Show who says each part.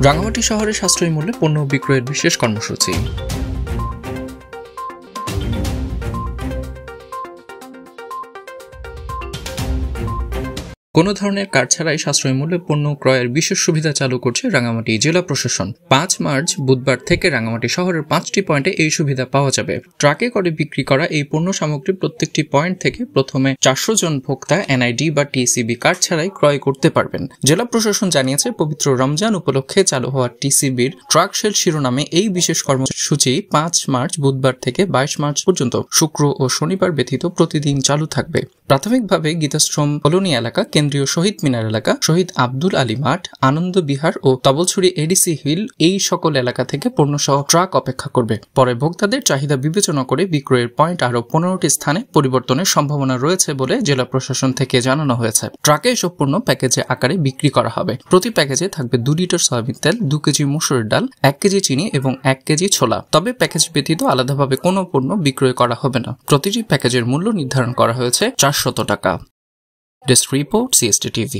Speaker 1: রাঙামাটি শহরে সাশ্রয়ী মূল্যে পণ্য বিক্রয়ের বিশেষ কর্মসূচি। কোনো ধরনের কার্ড ছাড়াই সাশ্রয়ী মূল্যে পণ্য ক্রয়ের বিশেষ সুবিধা চালু করছে রাঙামাটি জেলা প্রশাসন। 5 মার্চ বুধবার থেকে রাঙামাটি শহরের 5টি পয়েন্টে এই সুবিধা পাওয়া যাবে। ট্রাকে করে বিক্রি করা এই পণ্য সামগ্রী প্রত্যেকটি পয়েন্ট থেকে প্রথমে 400 জন ভোক্তা এনআইডি বা টিসিবি কার্ড ছাড়াই ক্রয় করতে পারবেন। জেলা প্রশাসন জানিয়েছে, পবিত্র রমজান উপলক্ষে চালু হওয়া টিসিবির ট্রাক সেল শিরোনামে এই বিশেষ কর্মসূচি 5 মার্চ বুধবার থেকে 22 মার্চ পর্যন্ত শুক্র ও শনিবার ব্যতীত প্রতিদিন চালু থাকবে। প্রাথমিকভাবে গীতাশ্রম কলোনি এলাকা, কেন্দ্রীয় শহীদ মিনার এলাকা, শহীদ আব্দুল আলী মাঠ, আনন্দ বিহার ও তবলছড়ি এডিসি হিল এই সকল এলাকা থেকে পণ্যসহ ট্রাক অপেক্ষা করবে। পরে ভোক্তাদের চাহিদা বিবেচনা করে বিক্রয়ের পয়েন্ট আরও 15টি স্থানে পরিবর্তনের সম্ভাবনা রয়েছে বলে জেলা প্রশাসন থেকে জানানো হয়েছে। ট্রাকে এসব পণ্য প্যাকেজে আকারে বিক্রি করা হবে। প্রতি প্যাকেজে থাকবে 2 লিটার সয়াবিন তেল, 2 কেজি মসুর ডাল, 1 কেজি চিনি এবং 1 কেজি ছোলা। তবে প্যাকেজ ব্যতীত আলাদাভাবে কোনো পণ্য বিক্রয় করা হবে না। প্রতিটি প্যাকেজের মূল্য নির্ধারণ করা হয়েছে 400 টাকা। Desk report, CST TV।